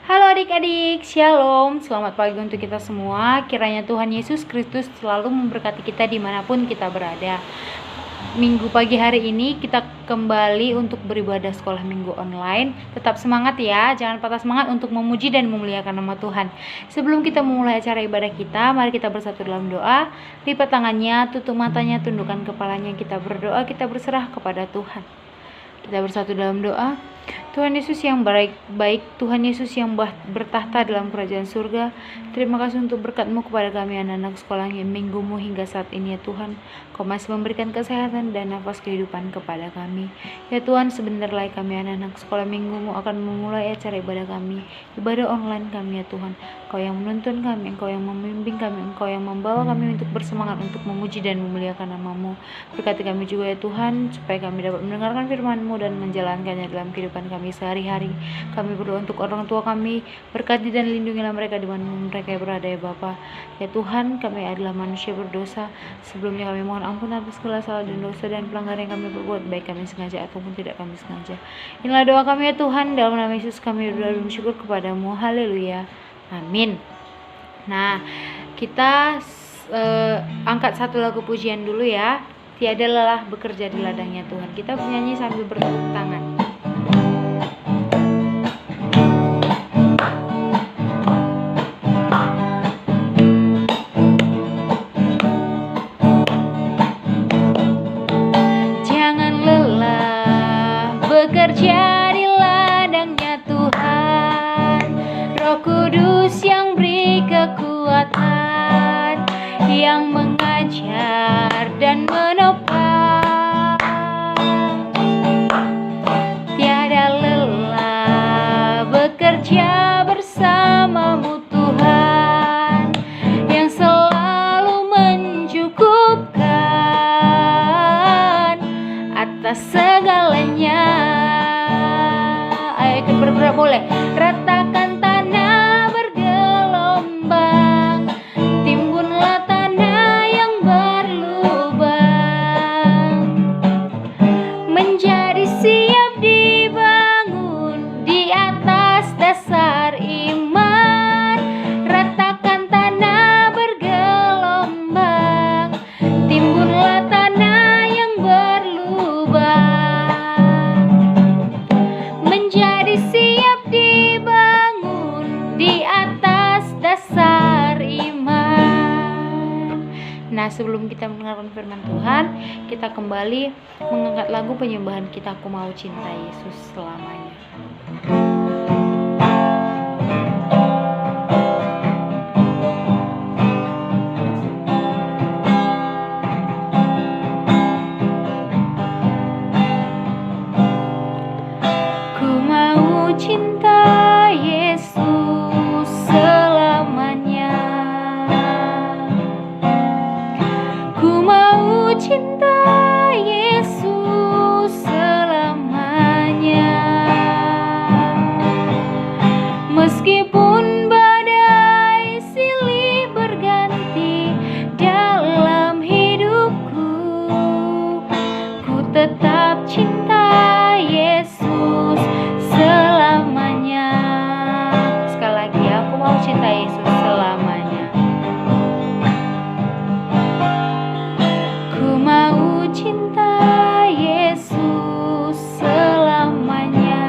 Halo adik-adik, Shalom, selamat pagi untuk kita semua. Kiranya Tuhan Yesus Kristus selalu memberkati kita dimanapun kita berada. Minggu pagi hari ini kita kembali untuk beribadah sekolah minggu online. Tetap semangat ya, jangan patah semangat untuk memuji dan memuliakan nama Tuhan. Sebelum kita memulai acara ibadah kita, mari kita bersatu dalam doa. Lipat tangannya, tutup matanya, tundukkan kepalanya. Kita berdoa, kita berserah kepada Tuhan. Kita bersatu dalam doa. Tuhan Yesus yang baik, Tuhan Yesus yang bertahta dalam kerajaan surga, terima kasih untuk berkat-Mu kepada kami anak-anak sekolah yang minggu-Mu hingga saat ini ya Tuhan. Kau masih memberikan kesehatan dan nafas kehidupan kepada kami. Ya Tuhan, sebentar lagi kami anak-anak sekolah minggu-Mu akan memulai acara ibadah kami, ibadah online kami ya Tuhan. Kau yang menuntun kami, Engkau yang membimbing kami, Engkau yang membawa kami untuk bersemangat untuk memuji dan memuliakan nama-Mu. Berkati kami juga ya Tuhan, supaya kami dapat mendengarkan firman-Mu dan menjalankannya dalam kehidupan kami sehari-hari. Kami berdoa untuk orang tua kami, berkati dan lindungilah mereka di mana mereka berada ya Bapa. Ya Tuhan, kami adalah manusia berdosa. Sebelumnya kami mohon ampun atas segala salah dan dosa dan pelanggaran yang kami perbuat, baik kami sengaja ataupun tidak kami sengaja. Inilah doa kami ya Tuhan, dalam nama Yesus kami berdoa dan bersyukur kepadamu. Haleluya. Amin. Nah, kita angkat satu lagu pujian dulu ya. Tiada lelah bekerja di ladangnya Tuhan. Kita bernyanyi sambil bertepuk tangan. Jangan lelah bekerja di ladangnya Tuhan. Roh Kudus yang beri kekuatan, yang mengajar dan menopang. Tiada lelah bekerja bersamamu Tuhan, yang selalu mencukupkan atas segalanya. Ayo ikut bergerak boleh. Ratakan tanah bergelombang, timbunlah tanah yang berlubang, menjadi siap dibangun di atas dasar iman. Ratakan tanah bergelombang, timbunlah tanah yang berlubang, menjadi siap dibangun di atas dasar iman. Nah, sebelum kita mendengarkan firman Tuhan, kita kembali mengangkat lagu penyembahan kita, Aku Mau Cinta Yesus Selamanya. Ku mau cinta Yesus selamanya. Ku mau cinta Yesus selamanya. Meskipun badai silih berganti dalam hidupku, ku tetap cinta Yesus selamanya. Sekali lagi, aku mau cinta Yesus selamanya. Ku mau cinta Yesus selamanya.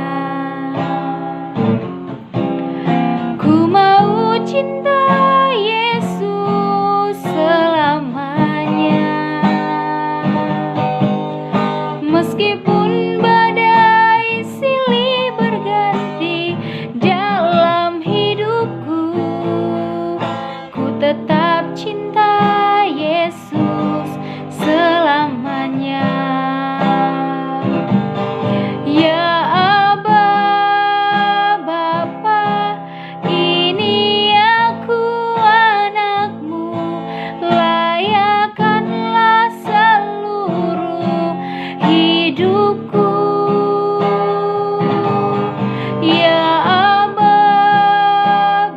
Ku mau cinta Yesus selamanya. Meskipun badai silih berganti dalam hidupku, ku tetap cinta Yesus selamanya. Ya Aba, Bapa, ini aku anakmu, layakkanlah seluruh hidupku. Ya Aba,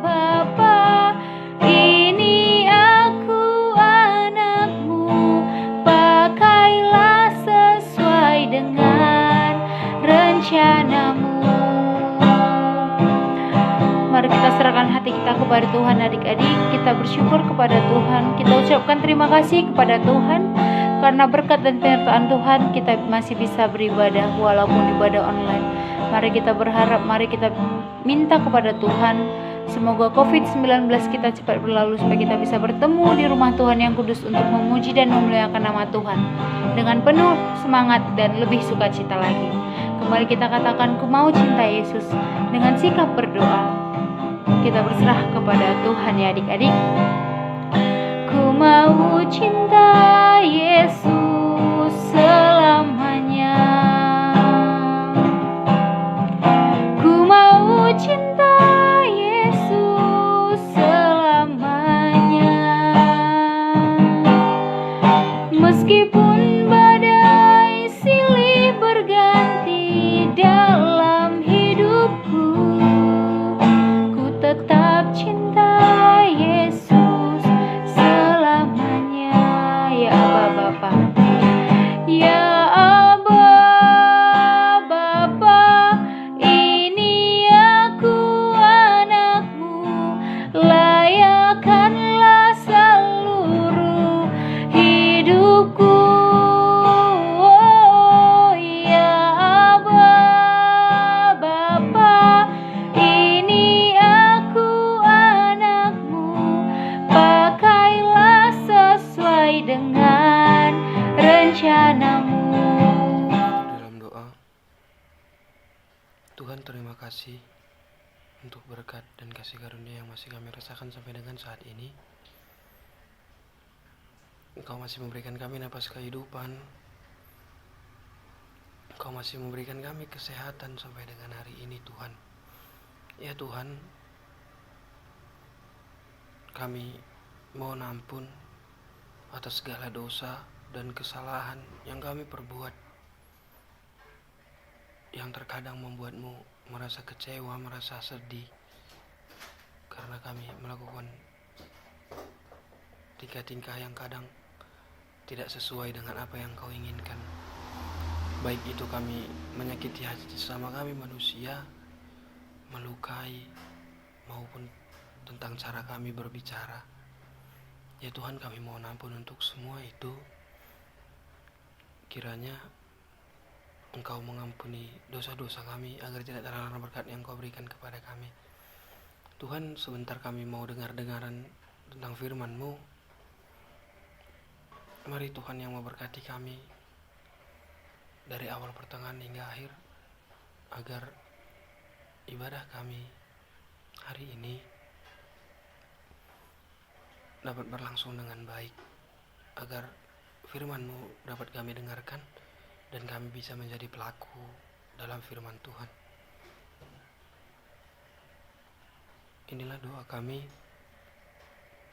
Bapa, ini aku anakmu, pakailah sesuai dengan rencanamu. menyerahkan hati kita kepada Tuhan adik-adik. Kita bersyukur kepada Tuhan. Kita ucapkan terima kasih kepada Tuhan. Karena berkat dan penyertaan Tuhan kita masih bisa beribadah walaupun ibadah online. Mari kita berharap, mari kita minta kepada Tuhan. Semoga COVID-19 kita cepat berlalu supaya kita bisa bertemu di rumah Tuhan yang kudus untuk memuji dan memuliakan nama Tuhan dengan penuh semangat dan lebih sukacita lagi. Kembali kita katakan, ku mau cinta Yesus dengan sikap berdoa. Kita berserah kepada Tuhan ya adik-adik. Ku mau cinta Yesus selamanya. Ku mau cinta Yesus selamanya. Meskipun badai silih berganti dalam hidupku, ku tetap cinta Yesus selamanya. Ya Aba Bapa, ya Aba Bapa, ini aku anakmu, layakkanlah seluruh hidupku. Oh, ya Aba Bapa, ini aku anakmu, pakailah sesuai dengan rencanamu. Dalam doa, Tuhan terima kasih untuk berkat dan kasih karunia yang masih kami rasakan sampai dengan saat ini. Engkau masih memberikan kami napas kehidupan. Engkau masih memberikan kami kesehatan sampai dengan hari ini Tuhan. Ya Tuhan, kami mohon ampun atas segala dosa dan kesalahan yang kami perbuat, yang terkadang membuatmu merasa kecewa, merasa sedih, karena kami melakukan tingkah-tingkah yang kadang tidak sesuai dengan apa yang kau inginkan. Baik itu kami menyakiti hati sesama kami manusia, melukai, maupun tentang cara kami berbicara. Ya Tuhan, kami mohon ampun untuk semua itu. Kiranya Engkau mengampuni dosa-dosa kami agar tidak terlarang berkat yang Kau berikan kepada kami. Tuhan, sebentar kami mau dengar-dengaran tentang firman-Mu. Mari Tuhan yang memberkati kami dari awal pertengahan hingga akhir, agar ibadah kami hari ini dapat berlangsung dengan baik, agar firman-Mu dapat kami dengarkan dan kami bisa menjadi pelaku dalam firman Tuhan. Inilah doa kami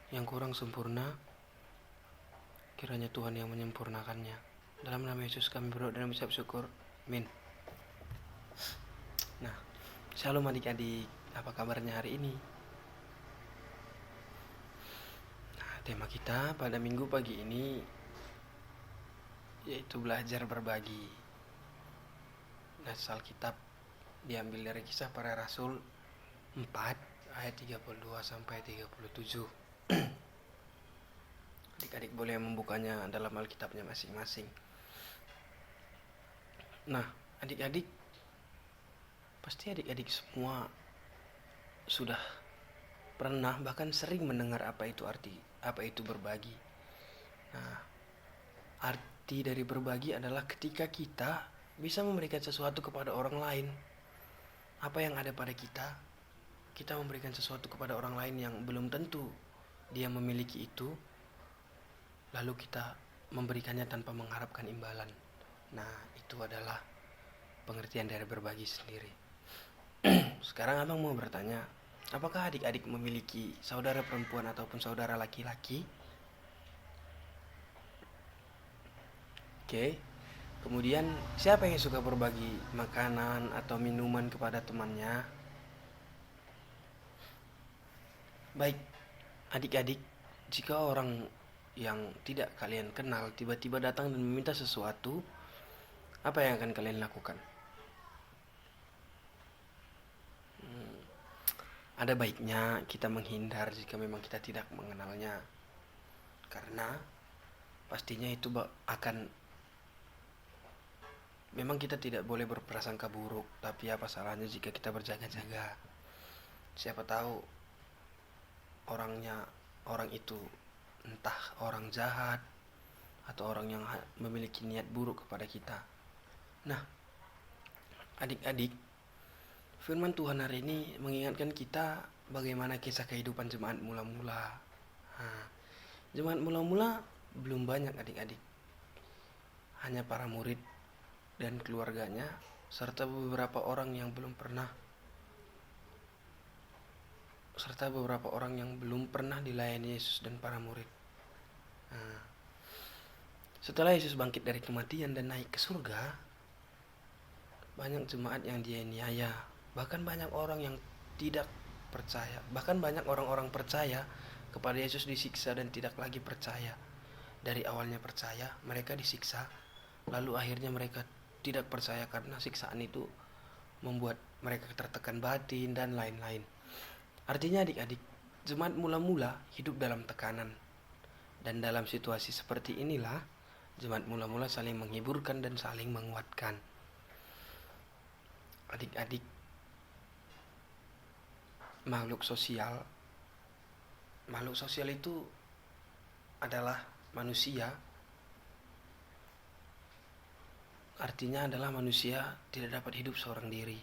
yang kurang sempurna, kiranya Tuhan yang menyempurnakannya. Dalam nama Yesus kami berdoa dan mengucap syukur. Amin. Nah, shalom adik-adik, apa kabarnya hari ini? Nah, tema kita pada minggu pagi ini yaitu belajar berbagi. Nas Alkitab diambil dari Kisah Para Rasul 4 ayat 32 sampai 37. Adik-adik boleh membukanya dalam Alkitabnya masing-masing. Nah, adik-adik, pasti adik-adik semua sudah pernah bahkan sering mendengar apa itu berbagi. Nah, arti dari berbagi adalah ketika kita bisa memberikan sesuatu kepada orang lain. Apa yang ada pada kita, kita memberikan sesuatu kepada orang lain yang belum tentu dia memiliki itu, lalu kita memberikannya tanpa mengharapkan imbalan. Nah, itu adalah pengertian dari berbagi sendiri. Sekarang abang mau bertanya, apakah adik-adik memiliki saudara perempuan ataupun saudara laki-laki? Oke. Kemudian siapa yang suka berbagi makanan atau minuman kepada temannya? Baik, adik-adik, jika orang yang tidak kalian kenal tiba-tiba datang dan meminta sesuatu, apa yang akan kalian lakukan? ada baiknya kita menghindar jika memang kita tidak mengenalnya. Karena pastinya itu akan, memang kita tidak boleh berprasangka buruk, tapi apa salahnya jika kita berjaga-jaga. Siapa tahu orang itu entah orang jahat atau orang yang memiliki niat buruk kepada kita. Nah, adik-adik, firman Tuhan hari ini mengingatkan kita bagaimana kisah kehidupan jemaat mula-mula. Nah, jemaat mula-mula belum banyak adik-adik. Hanya para murid dan keluarganya serta beberapa orang yang belum pernah dilayani Yesus dan para murid. Nah, setelah Yesus bangkit dari kematian dan naik ke surga, banyak jemaat yang dianiaya, bahkan banyak orang yang tidak percaya, bahkan banyak orang-orang percaya kepada Yesus disiksa dan tidak lagi percaya. Dari awalnya percaya, mereka disiksa, lalu akhirnya mereka tidak percaya karena siksaan itu membuat mereka tertekan batin dan lain-lain. Artinya adik-adik, jemaat mula-mula hidup dalam tekanan. Dan dalam situasi seperti inilah, jemaat mula-mula saling menghiburkan dan saling menguatkan. Adik-adik, makhluk sosial itu adalah manusia. Artinya adalah manusia tidak dapat hidup seorang diri.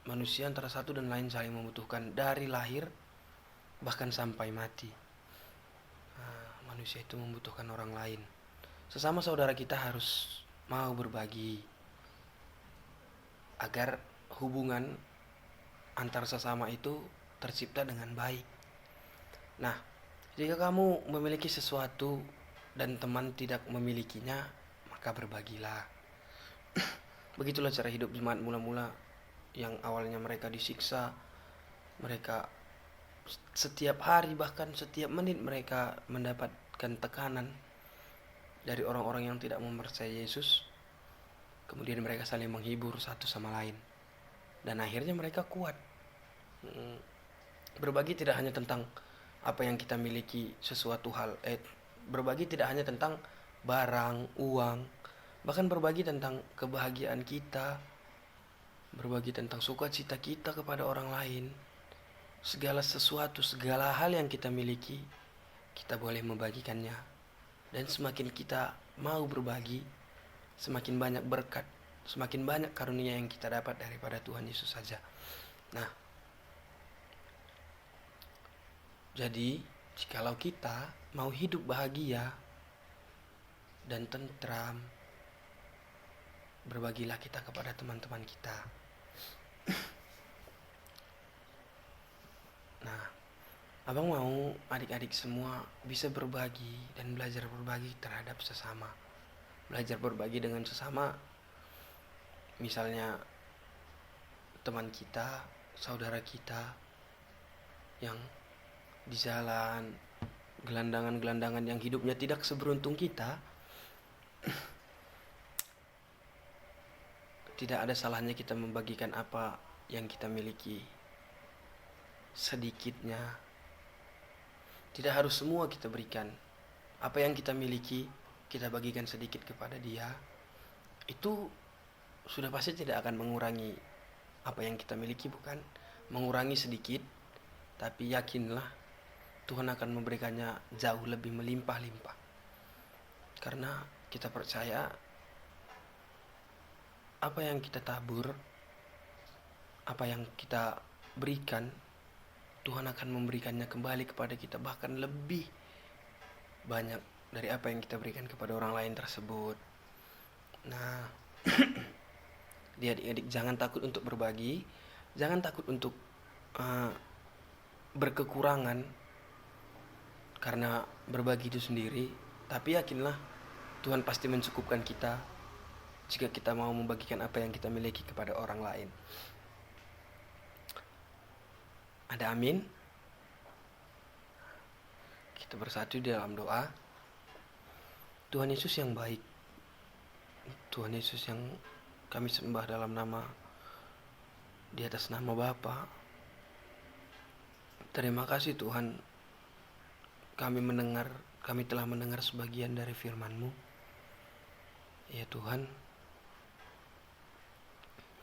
Manusia antara satu dan lain saling membutuhkan dari lahir bahkan sampai mati. Manusia itu membutuhkan orang lain. Sesama saudara kita harus mau berbagi agar hubungan antar sesama itu tercipta dengan baik. Nah, jika kamu memiliki sesuatu dan teman tidak memilikinya, maka berbagilah. Begitulah cara hidup jemaat mula-mula yang awalnya mereka disiksa. Mereka setiap hari bahkan setiap menit mereka mendapatkan tekanan dari orang-orang yang tidak mempercayai Yesus. Kemudian mereka saling menghibur satu sama lain. Dan akhirnya mereka kuat. Berbagi tidak hanya tentang apa yang kita miliki, sesuatu hal. Berbagi tidak hanya tentang barang, uang. Bahkan berbagi tentang kebahagiaan kita. Berbagi tentang sukacita kita kepada orang lain. Segala sesuatu, segala hal yang kita miliki, kita boleh membagikannya. Dan semakin kita mau berbagi, semakin banyak berkat, semakin banyak karunia yang kita dapat daripada Tuhan Yesus saja. Nah, jadi jikalau kita mau hidup bahagia dan tentram, berbagilah kita kepada teman-teman kita. Nah, abang mau adik-adik semua bisa berbagi dan belajar berbagi terhadap sesama. Belajar berbagi dengan sesama, misalnya teman kita, saudara kita yang di jalan, gelandangan-gelandangan yang hidupnya tidak seberuntung kita. Tidak ada salahnya kita membagikan apa yang kita miliki, sedikitnya. Tidak harus semua kita berikan. Apa yang kita miliki, kita bagikan sedikit kepada dia. Itu sudah pasti tidak akan mengurangi apa yang kita miliki, bukan? Mengurangi sedikit, tapi yakinlah Tuhan akan memberikannya jauh lebih melimpah-limpah. Karena kita percaya apa yang kita tabur, apa yang kita berikan, Tuhan akan memberikannya kembali kepada kita, bahkan lebih banyak dari apa yang kita berikan kepada orang lain tersebut. Nah, adik-adik jangan takut untuk berbagi, jangan takut untuk berkekurangan karena berbagi itu sendiri, tapi yakinlah Tuhan pasti mencukupkan kita jika kita mau membagikan apa yang kita miliki kepada orang lain. Ada amin? Kita bersatu di dalam doa. Tuhan Yesus yang baik, Tuhan Yesus yang kami sembah dalam nama di atas nama Bapa. Terima kasih Tuhan, kami telah mendengar sebagian dari firman-Mu. Ya Tuhan,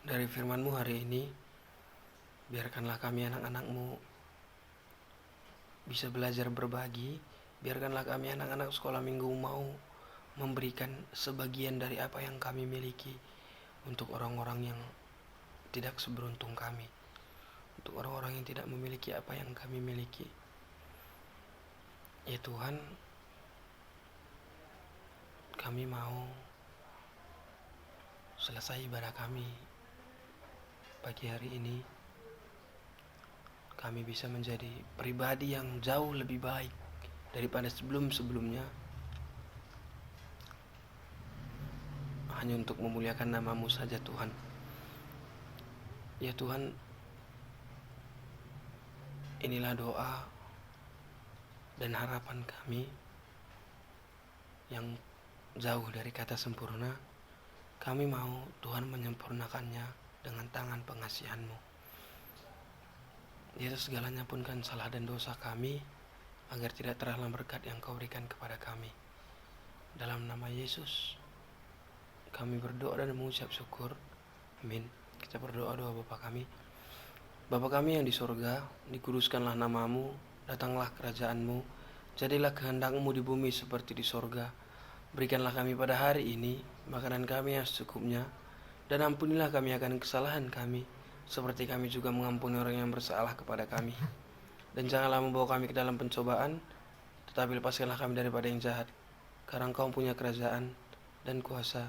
dari firman-Mu hari ini, biarkanlah kami anak-anak-Mu bisa belajar berbagi. Biarkanlah kami anak-anak sekolah minggu mau memberikan sebagian dari apa yang kami miliki untuk orang-orang yang tidak seberuntung kami, untuk orang-orang yang tidak memiliki apa yang kami miliki. Ya Tuhan, kami mau selesai ibadah kami pagi hari ini, kami bisa menjadi pribadi yang jauh lebih baik daripada sebelum-sebelumnya, hanya untuk memuliakan nama-Mu saja Tuhan. Ya Tuhan, inilah doa dan harapan kami yang jauh dari kata sempurna. Kami mau Tuhan menyempurnakannya dengan tangan pengasihan-Mu. Di atas segalanya pun kan salah dan dosa kami, agar tidak terhalang berkat yang Kau berikan kepada kami. Dalam nama Yesus kami berdoa dan mengucap syukur. Amin. Kita berdoa doa Bapa kami. Bapa kami yang di sorga, dikuduskanlah nama-Mu, datanglah kerajaan-Mu, jadilah kehendak-Mu di bumi seperti di sorga. Berikanlah kami pada hari ini makanan kami yang secukupnya, dan ampunilah kami akan kesalahan kami, seperti kami juga mengampuni orang yang bersalah kepada kami. Dan janganlah membawa kami ke dalam pencobaan, tetapi lepaskanlah kami daripada yang jahat. Karena Engkau punya kerajaan dan kuasa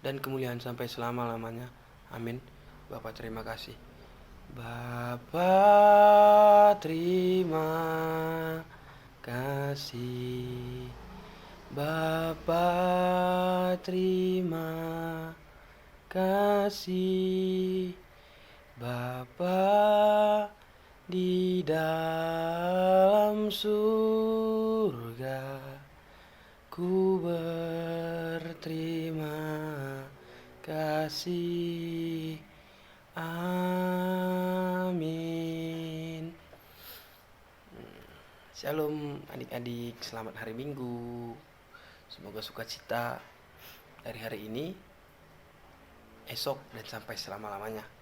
dan kemuliaan sampai selama-lamanya. Amin. Bapa terima kasih. Bapa terima kasih. Bapa terima kasih. Bapa di dalam surga, ku berterima kasih. Amin. Shalom adik-adik, selamat hari Minggu. Semoga sukacita dari hari ini, esok, dan sampai selama-lamanya.